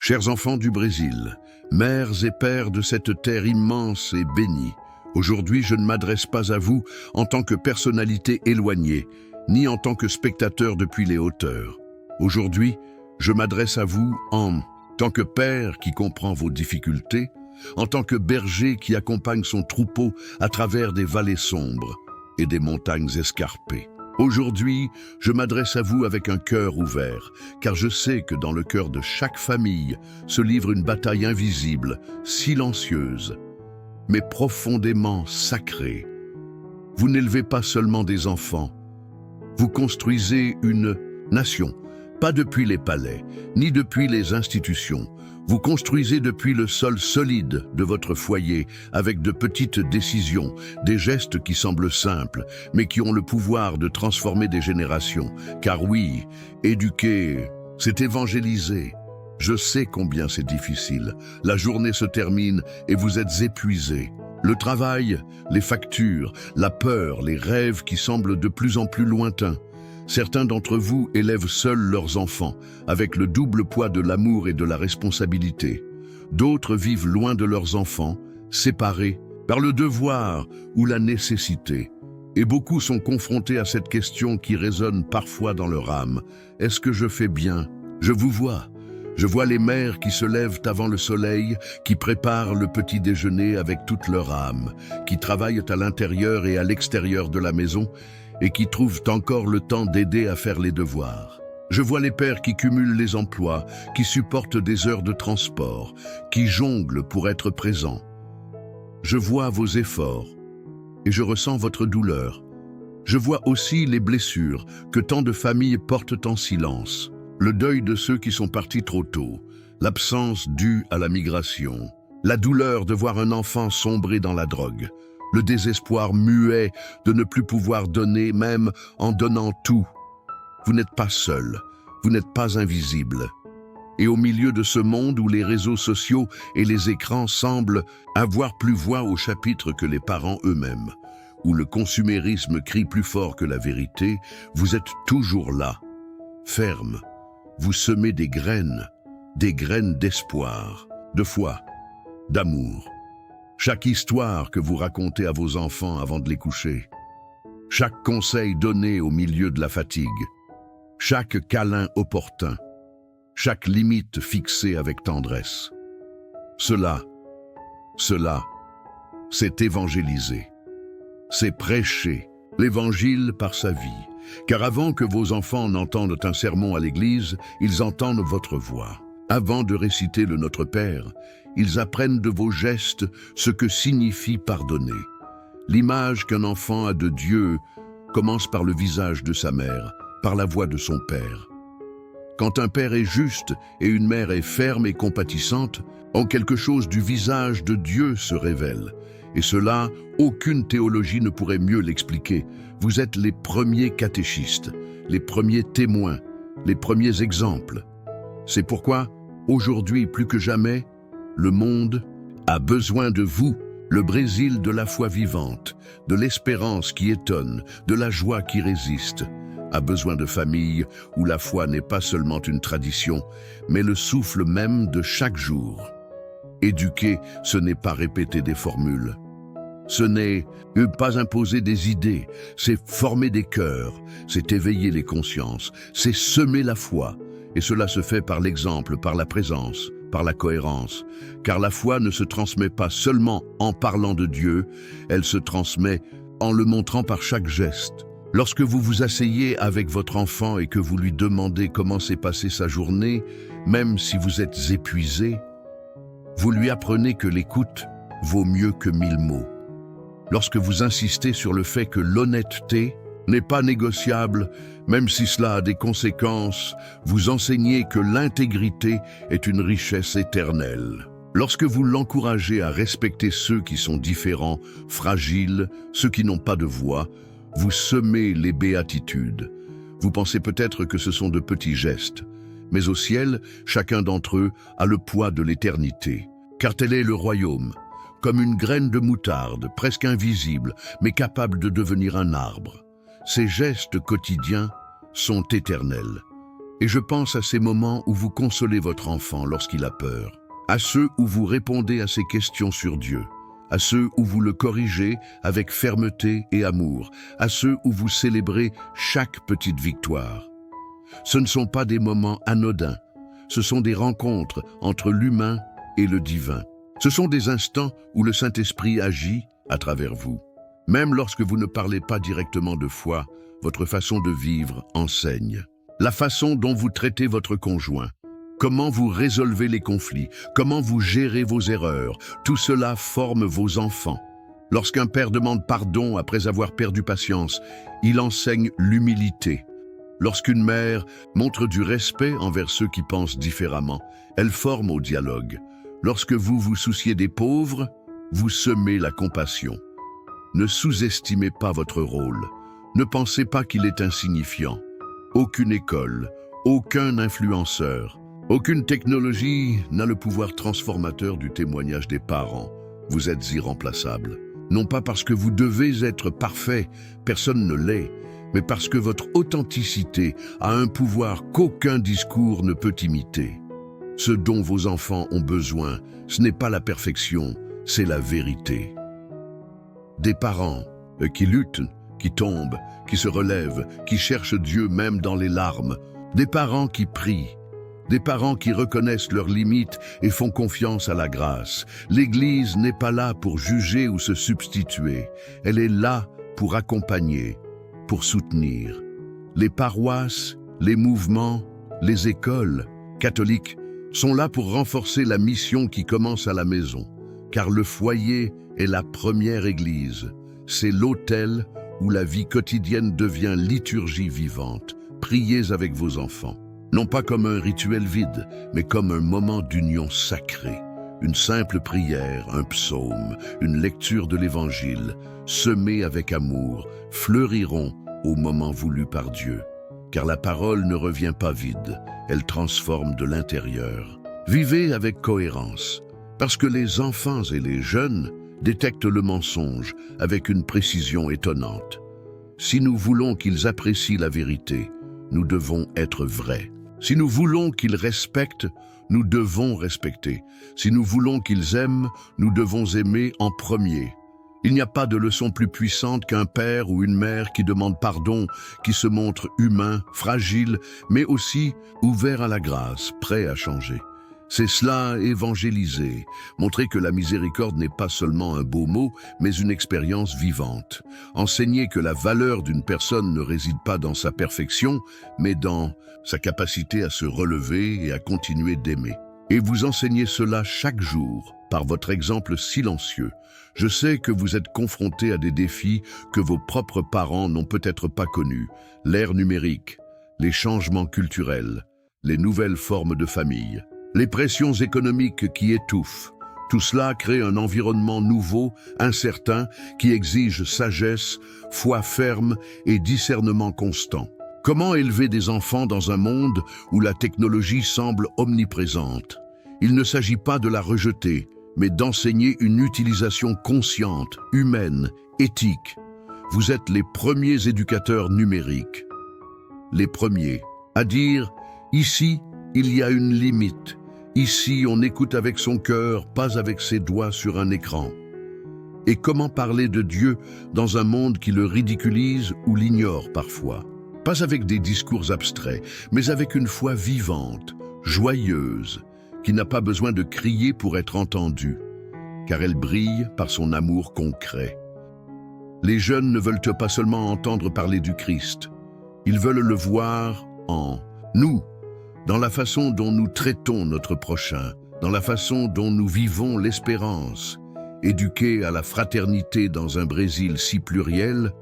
Chers enfants du Brésil, mères et pères de cette terre immense et bénie, aujourd'hui je ne m'adresse pas à vous en tant que personnalité éloignée, ni en tant que spectateur depuis les hauteurs. Aujourd'hui, je m'adresse à vous en tant que père qui comprend vos difficultés, en tant que berger qui accompagne son troupeau à travers des vallées sombres et des montagnes escarpées. Aujourd'hui, je m'adresse à vous avec un cœur ouvert, car je sais que dans le cœur de chaque famille se livre une bataille invisible, silencieuse, mais profondément sacrée. Vous n'élevez pas seulement des enfants, vous construisez une nation, pas depuis les palais, ni depuis les institutions. Vous construisez depuis le sol solide de votre foyer avec de petites décisions, des gestes qui semblent simples, mais qui ont le pouvoir de transformer des générations. Car oui, éduquer, c'est évangéliser. Je sais combien c'est difficile. La journée se termine et vous êtes épuisés. Le travail, les factures, la peur, les rêves qui semblent de plus en plus lointains. Certains d'entre vous élèvent seuls leurs enfants, avec le double poids de l'amour et de la responsabilité. D'autres vivent loin de leurs enfants, séparés par le devoir ou la nécessité. Et beaucoup sont confrontés à cette question qui résonne parfois dans leur âme. Est-ce que je fais bien? Je vous vois. Je vois les mères qui se lèvent avant le soleil, qui préparent le petit déjeuner avec toute leur âme, qui travaillent à l'intérieur et à l'extérieur de la maison, et qui trouvent encore le temps d'aider à faire les devoirs. Je vois les pères qui cumulent les emplois, qui supportent des heures de transport, qui jonglent pour être présents. Je vois vos efforts et je ressens votre douleur. Je vois aussi les blessures que tant de familles portent en silence. Le deuil de ceux qui sont partis trop tôt, l'absence due à la migration, la douleur de voir un enfant sombrer dans la drogue, le désespoir muet de ne plus pouvoir donner, même en donnant tout. Vous n'êtes pas seul, vous n'êtes pas invisible. Et au milieu de ce monde où les réseaux sociaux et les écrans semblent avoir plus voix au chapitre que les parents eux-mêmes, où le consumérisme crie plus fort que la vérité, vous êtes toujours là, ferme. Vous semez des graines d'espoir, de foi, d'amour. Chaque histoire que vous racontez à vos enfants avant de les coucher, chaque conseil donné au milieu de la fatigue, chaque câlin opportun, chaque limite fixée avec tendresse. Cela, c'est évangéliser, c'est prêcher l'évangile par sa vie. Car avant que vos enfants n'entendent un sermon à l'église, ils entendent votre voix. Avant de réciter le Notre Père, ils apprennent de vos gestes ce que signifie pardonner. L'image qu'un enfant a de Dieu commence par le visage de sa mère, par la voix de son père. Quand un père est juste et une mère est ferme et compatissante, en quelque chose du visage de Dieu se révèle. Et cela, aucune théologie ne pourrait mieux l'expliquer. Vous êtes les premiers catéchistes, les premiers témoins, les premiers exemples. C'est pourquoi, aujourd'hui plus que jamais, le monde a besoin de vous, le Brésil de la foi vivante, de l'espérance qui étonne, de la joie qui résiste, a besoin de familles où la foi n'est pas seulement une tradition, mais le souffle même de chaque jour. Éduquer, ce n'est pas répéter des formules. Ce n'est pas imposer des idées, c'est former des cœurs, c'est éveiller les consciences, c'est semer la foi. Et cela se fait par l'exemple, par la présence, par la cohérence. Car la foi ne se transmet pas seulement en parlant de Dieu, elle se transmet en le montrant par chaque geste. Lorsque vous vous asseyez avec votre enfant et que vous lui demandez comment s'est passée sa journée, même si vous êtes épuisé, vous lui apprenez que l'écoute vaut mieux que 1000 mots. Lorsque vous insistez sur le fait que l'honnêteté n'est pas négociable, même si cela a des conséquences, vous enseignez que l'intégrité est une richesse éternelle. Lorsque vous l'encouragez à respecter ceux qui sont différents, fragiles, ceux qui n'ont pas de voix, vous semez les béatitudes. Vous pensez peut-être que ce sont de petits gestes, mais au ciel, chacun d'entre eux a le poids de l'éternité, car tel est le royaume. Comme une graine de moutarde, presque invisible, mais capable de devenir un arbre. Ces gestes quotidiens sont éternels. Et je pense à ces moments où vous consolez votre enfant lorsqu'il a peur, à ceux où vous répondez à ses questions sur Dieu, à ceux où vous le corrigez avec fermeté et amour, à ceux où vous célébrez chaque petite victoire. Ce ne sont pas des moments anodins, ce sont des rencontres entre l'humain et le divin. Ce sont des instants où le Saint-Esprit agit à travers vous. Même lorsque vous ne parlez pas directement de foi, votre façon de vivre enseigne. La façon dont vous traitez votre conjoint, comment vous résolvez les conflits, comment vous gérez vos erreurs, tout cela forme vos enfants. Lorsqu'un père demande pardon après avoir perdu patience, il enseigne l'humilité. Lorsqu'une mère montre du respect envers ceux qui pensent différemment, elle forme au dialogue. Lorsque vous vous souciez des pauvres, vous semez la compassion. Ne sous-estimez pas votre rôle. Ne pensez pas qu'il est insignifiant. Aucune école, aucun influenceur, aucune technologie n'a le pouvoir transformateur du témoignage des parents. Vous êtes irremplaçable. Non pas parce que vous devez être parfait, personne ne l'est, mais parce que votre authenticité a un pouvoir qu'aucun discours ne peut imiter. Ce dont vos enfants ont besoin, ce n'est pas la perfection, c'est la vérité. Des parents qui luttent, qui tombent, qui se relèvent, qui cherchent Dieu même dans les larmes. Des parents qui prient. Des parents qui reconnaissent leurs limites et font confiance à la grâce. L'Église n'est pas là pour juger ou se substituer. Elle est là pour accompagner, pour soutenir. Les paroisses, les mouvements, les écoles catholiques sont là pour renforcer la mission qui commence à la maison. Car le foyer est la première église. C'est l'autel où la vie quotidienne devient liturgie vivante. Priez avec vos enfants, non pas comme un rituel vide, mais comme un moment d'union sacrée. Une simple prière, un psaume, une lecture de l'Évangile, semée avec amour, fleuriront au moment voulu par Dieu. Car la parole ne revient pas vide, elle transforme de l'intérieur. Vivez avec cohérence, parce que les enfants et les jeunes détectent le mensonge avec une précision étonnante. Si nous voulons qu'ils apprécient la vérité, nous devons être vrais. Si nous voulons qu'ils respectent, nous devons respecter. Si nous voulons qu'ils aiment, nous devons aimer en premier. Il n'y a pas de leçon plus puissante qu'un père ou une mère qui demande pardon, qui se montre humain, fragile, mais aussi ouvert à la grâce, prêt à changer. C'est cela, évangéliser, montrer que la miséricorde n'est pas seulement un beau mot, mais une expérience vivante. Enseigner que la valeur d'une personne ne réside pas dans sa perfection, mais dans sa capacité à se relever et à continuer d'aimer. Et vous enseignez cela chaque jour, par votre exemple silencieux. Je sais que vous êtes confrontés à des défis que vos propres parents n'ont peut-être pas connus. L'ère numérique, les changements culturels, les nouvelles formes de famille. Les pressions économiques qui étouffent, tout cela crée un environnement nouveau, incertain, qui exige sagesse, foi ferme et discernement constant. Comment élever des enfants dans un monde où la technologie semble omniprésente? Il ne s'agit pas de la rejeter, mais d'enseigner une utilisation consciente, humaine, éthique. Vous êtes les premiers éducateurs numériques. Les premiers à dire « Ici, il y a une limite. Ici, on écoute avec son cœur, pas avec ses doigts sur un écran. » Et comment parler de Dieu dans un monde qui le ridiculise ou l'ignore parfois? Pas avec des discours abstraits, mais avec une foi vivante, joyeuse, qui n'a pas besoin de crier pour être entendue, car elle brille par son amour concret. Les jeunes ne veulent pas seulement entendre parler du Christ, ils veulent le voir en nous, dans la façon dont nous traitons notre prochain, dans la façon dont nous vivons l'espérance. Éduquer à la fraternité dans un Brésil si pluriel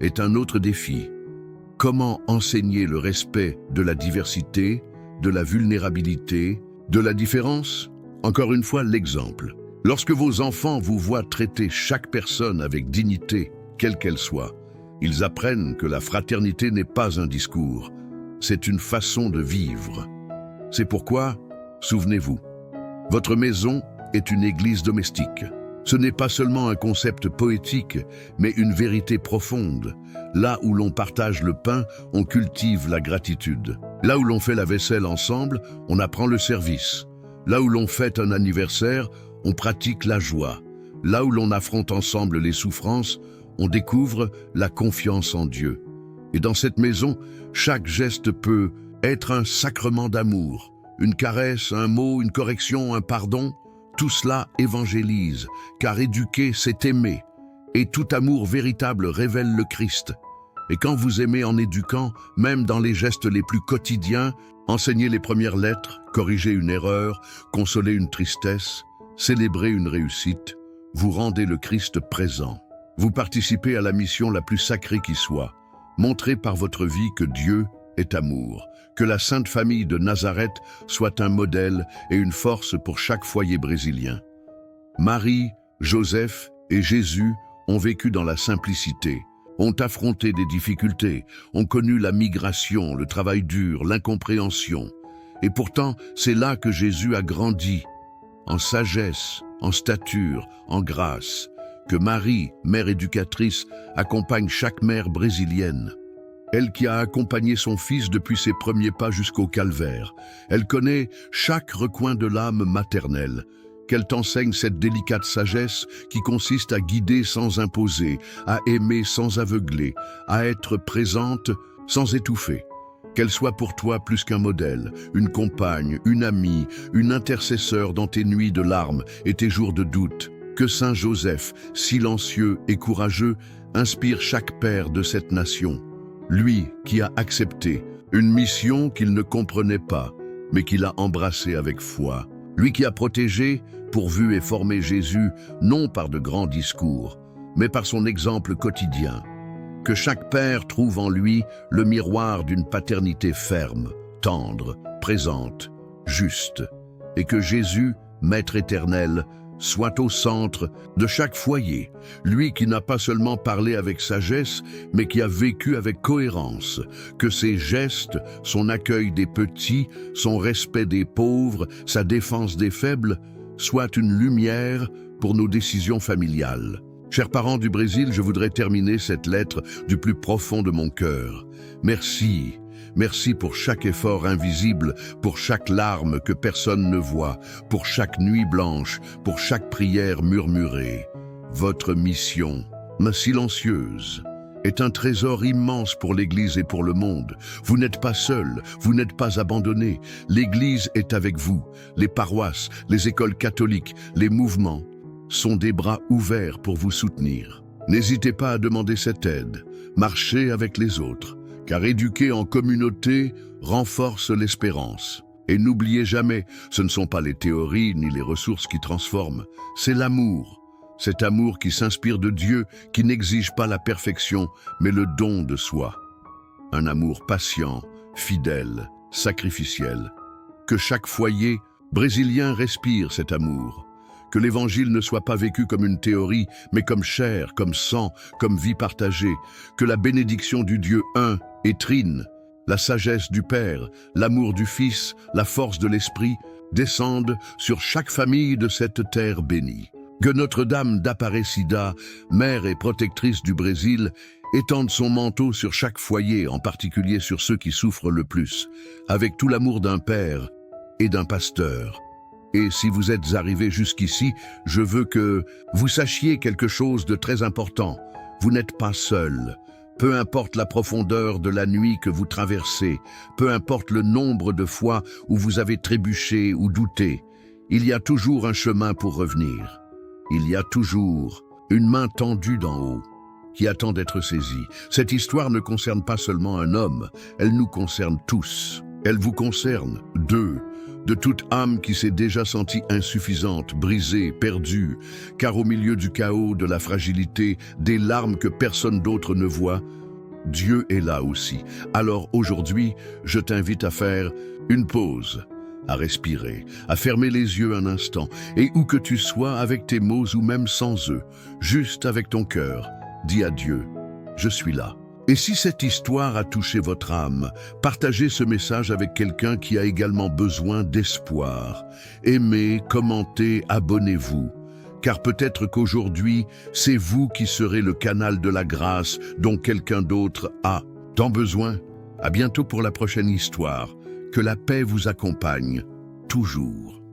est un autre défi. Comment enseigner le respect de la diversité, de la vulnérabilité, de la différence? Encore une fois, l'exemple. Lorsque vos enfants vous voient traiter chaque personne avec dignité, quelle qu'elle soit, ils apprennent que la fraternité n'est pas un discours, c'est une façon de vivre. C'est pourquoi, souvenez-vous, votre maison est une église domestique. Ce n'est pas seulement un concept poétique, mais une vérité profonde. Là où l'on partage le pain, on cultive la gratitude. Là où l'on fait la vaisselle ensemble, on apprend le service. Là où l'on fête un anniversaire, on pratique la joie. Là où l'on affronte ensemble les souffrances, on découvre la confiance en Dieu. Et dans cette maison, chaque geste peut être un sacrement d'amour. Une caresse, un mot, une correction, un pardon, tout cela évangélise, car éduquer, c'est aimer. Et tout amour véritable révèle le Christ. Et quand vous aimez en éduquant, même dans les gestes les plus quotidiens, enseigner les premières lettres, corriger une erreur, consoler une tristesse, célébrer une réussite, vous rendez le Christ présent. Vous participez à la mission la plus sacrée qui soit. Montrez par votre vie que Dieu est amour, que la Sainte Famille de Nazareth soit un modèle et une force pour chaque foyer brésilien. Marie, Joseph et Jésus ont vécu dans la simplicité, ont affronté des difficultés, ont connu la migration, le travail dur, l'incompréhension. Et pourtant, c'est là que Jésus a grandi, en sagesse, en stature, en grâce, que Marie, mère éducatrice, accompagne chaque mère brésilienne. Elle qui a accompagné son fils depuis ses premiers pas jusqu'au calvaire. Elle connaît chaque recoin de l'âme maternelle. Qu'elle t'enseigne cette délicate sagesse qui consiste à guider sans imposer, à aimer sans aveugler, à être présente sans étouffer. Qu'elle soit pour toi plus qu'un modèle, une compagne, une amie, une intercesseur dans tes nuits de larmes et tes jours de doute. Que Saint Joseph, silencieux et courageux, inspire chaque père de cette nation. Lui qui a accepté une mission qu'il ne comprenait pas, mais qu'il a embrassée avec foi. Lui qui a protégé, pourvu et formé Jésus, non par de grands discours, mais par son exemple quotidien. Que chaque père trouve en lui le miroir d'une paternité ferme, tendre, présente, juste. Et que Jésus, Maître éternel, soit au centre de chaque foyer, lui qui n'a pas seulement parlé avec sagesse, mais qui a vécu avec cohérence, que ses gestes, son accueil des petits, son respect des pauvres, sa défense des faibles, soient une lumière pour nos décisions familiales. Chers parents du Brésil, je voudrais terminer cette lettre du plus profond de mon cœur. Merci. Merci pour chaque effort invisible, pour chaque larme que personne ne voit, pour chaque nuit blanche, pour chaque prière murmurée. Votre mission, ma silencieuse, est un trésor immense pour l'Église et pour le monde. Vous n'êtes pas seul, vous n'êtes pas abandonné. L'Église est avec vous. Les paroisses, les écoles catholiques, les mouvements sont des bras ouverts pour vous soutenir. N'hésitez pas à demander cette aide. Marchez avec les autres. Car éduquer en communauté renforce l'espérance. Et n'oubliez jamais, ce ne sont pas les théories ni les ressources qui transforment, c'est l'amour. Cet amour qui s'inspire de Dieu, qui n'exige pas la perfection, mais le don de soi. Un amour patient, fidèle, sacrificiel. Que chaque foyer brésilien respire cet amour. Que l'Évangile ne soit pas vécu comme une théorie, mais comme chair, comme sang, comme vie partagée. Que la bénédiction du Dieu un et trine, la sagesse du Père, l'amour du Fils, la force de l'Esprit, descendent sur chaque famille de cette terre bénie. Que Notre-Dame d'Aparecida, mère et protectrice du Brésil, étende son manteau sur chaque foyer, en particulier sur ceux qui souffrent le plus, avec tout l'amour d'un père et d'un pasteur. Et si vous êtes arrivés jusqu'ici, je veux que vous sachiez quelque chose de très important. Vous n'êtes pas seul. Peu importe la profondeur de la nuit que vous traversez, peu importe le nombre de fois où vous avez trébuché ou douté, il y a toujours un chemin pour revenir. Il y a toujours une main tendue d'en haut qui attend d'être saisie. Cette histoire ne concerne pas seulement un homme, elle nous concerne tous. Elle vous concerne, deux, de toute âme qui s'est déjà sentie insuffisante, brisée, perdue, car au milieu du chaos, de la fragilité, des larmes que personne d'autre ne voit, Dieu est là aussi. Alors aujourd'hui, je t'invite à faire une pause, à respirer, à fermer les yeux un instant, et où que tu sois, avec tes mots ou même sans eux, juste avec ton cœur, dis à Dieu, je suis là. Et si cette histoire a touché votre âme, partagez ce message avec quelqu'un qui a également besoin d'espoir. Aimez, commentez, abonnez-vous. Car peut-être qu'aujourd'hui, c'est vous qui serez le canal de la grâce dont quelqu'un d'autre a tant besoin. À bientôt pour la prochaine histoire. Que la paix vous accompagne, toujours.